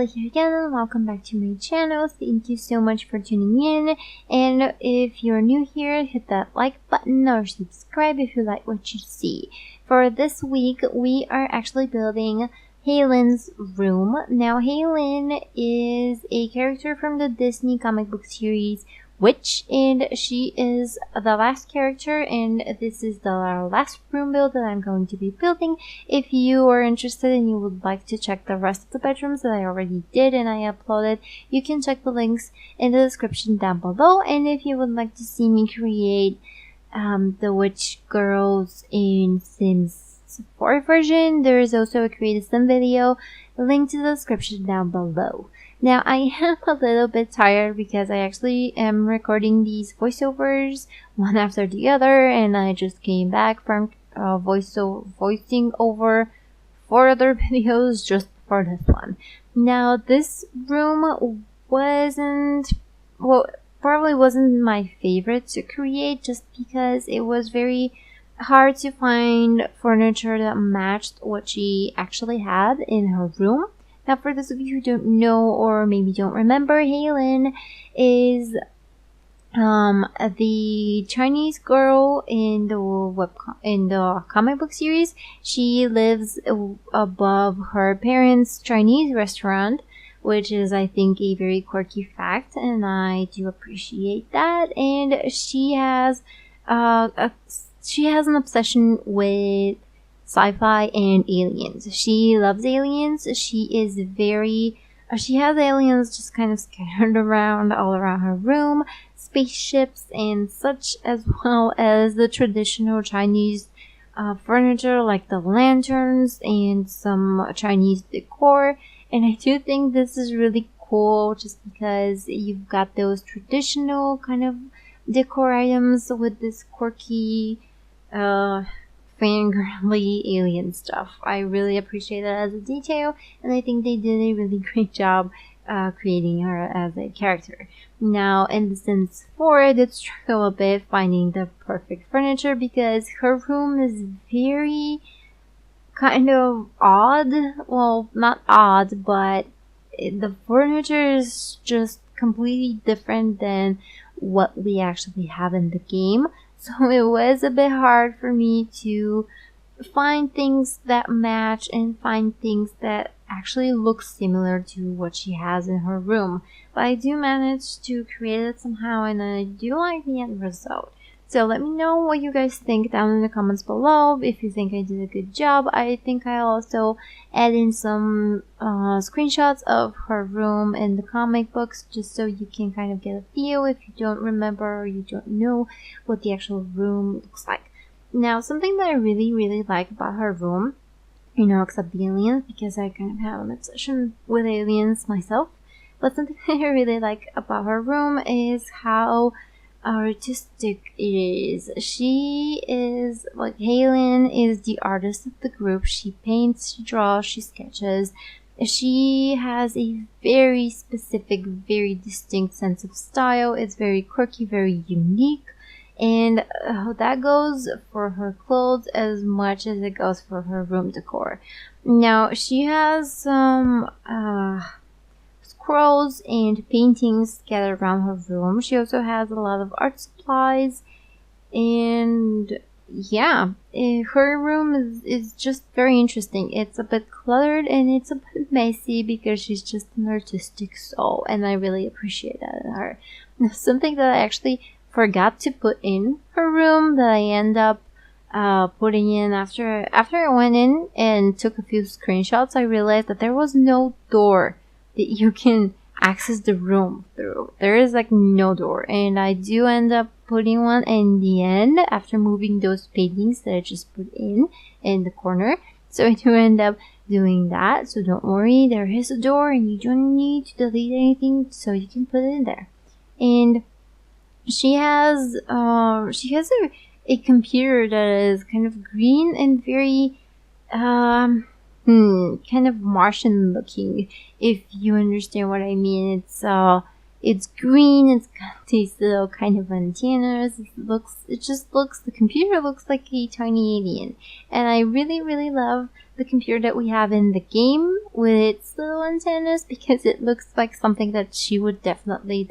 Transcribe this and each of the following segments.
Hay here again, and welcome back to my channel. Thank you so much for tuning in, and if you're new here, hit that like button or subscribe if you like what you see. For this week, we are actually building Hay Lin's room. Now, Hay Lin is a character from the Disney comic book series Witch, and she is the last character, and this is the last room build that I'm going to be building. If you are interested and you would like to check the rest of the bedrooms that I already did and I uploaded, you can check the links in the description down below. And if you would like to see me create the witch girls in Sims 4 version, there is also a create a sim video linked to the description down below. Now, I am a little bit tired because I actually am recording these voiceovers one after the other, and I just came back from voicing over 4 other videos just for this one. Now, this room probably wasn't my favorite to create just because it was very hard to find furniture that matched what she actually had in her room. Now, for those of you who don't know or maybe don't remember, Hay Lin is the Chinese girl in the comic book series. She lives above her parents' Chinese restaurant, which is, I think, a very quirky fact, and I do appreciate that. And she has an obsession with sci-fi and aliens. She loves aliens. She has aliens just kind of scattered around all around her room, spaceships and such, as well as the traditional Chinese furniture like the lanterns and some Chinese decor. And I do think this is really cool just because you've got those traditional kind of decor items with this quirky fangirly alien stuff. I really appreciate that as a detail, and I think they did a really great job creating her as a character. Now, in The Sims 4, I did struggle a bit finding the perfect furniture because her room is very kind of odd. Well, not odd, but the furniture is just completely different than what we actually have in the game. So it was a bit hard for me to find things that match and find things that actually look similar to what she has in her room. But I do manage to create it somehow, and I do like the end result. So let me know what you guys think down in the comments below. If you think I did a good job, I think I'll also add in some screenshots of her room in the comic books, just so you can kind of get a feel if you don't remember or you don't know what the actual room looks like. Now, something that I really like about her room, except the aliens, because I kind of have an obsession with aliens myself, but something that I really like about her room is how artistic it is. She is like, Hay Lin is the artist of the group. She paints, she draws, she sketches. She has a very specific, very distinct sense of style. It's very quirky, very unique, and that goes for her clothes as much as it goes for her room decor. Now, she has some scrolls and paintings scattered around her room. She also has a lot of art supplies, and yeah, her room is just very interesting. It's a bit cluttered and it's a bit messy because she's just an artistic soul, and I really appreciate that in her. Now, something that I actually forgot to put in her room that I end up putting in after I went in and took a few screenshots, I realized that there was no door that you can access the room through. There is like no door, and I do end up putting one in the end after moving those paintings that I just put in the corner. So I do end up doing that, so don't worry, there is a door and you don't need to delete anything, so you can put it in there. And she has a computer that is kind of green and very kind of Martian looking, if you understand what I mean. It's green, it's got these little kind of antennas. The computer looks like a tiny alien. And I really love the computer that we have in the game with its little antennas, because it looks like something that she would definitely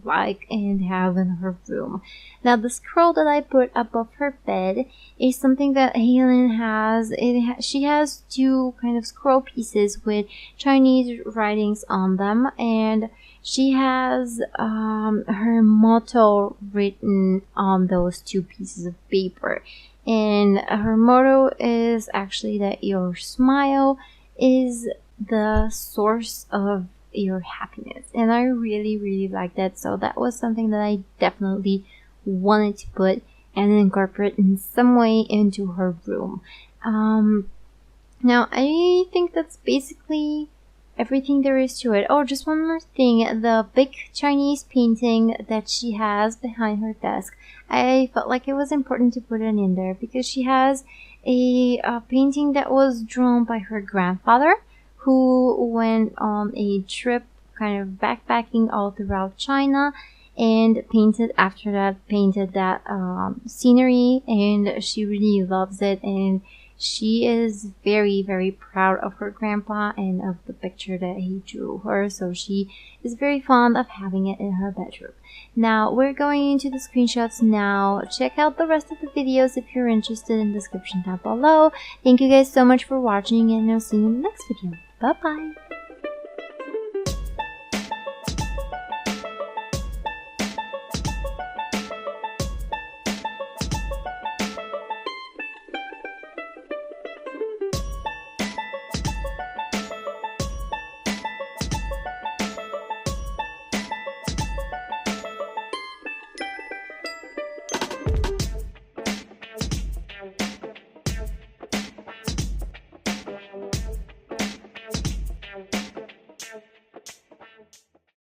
like and have in her room. Now, the scroll that I put above her bed is something that Hay Lin has. She has two kind of scroll pieces with Chinese writings on them, and she has her motto written on those two pieces of paper. And her motto is actually that your smile is the source of your happiness. And I really like that. So that was something that I definitely wanted to put and incorporate in some way into her room. Now, I think that's basically everything there is to it. Oh, just one more thing. The big Chinese painting that she has behind her desk, I felt like it was important to put it in there because she has a painting that was drawn by her grandfather, who went on a trip kind of backpacking all throughout China, and painted that scenery, and she really loves it, and she is very proud of her grandpa and of the picture that he drew her, so she is very fond of having it in her bedroom. Now, we're going into the screenshots now. Check out the rest of the videos if you're interested in the description down below. Thank you guys so much for watching, and I'll see you in the next video. Bye bye!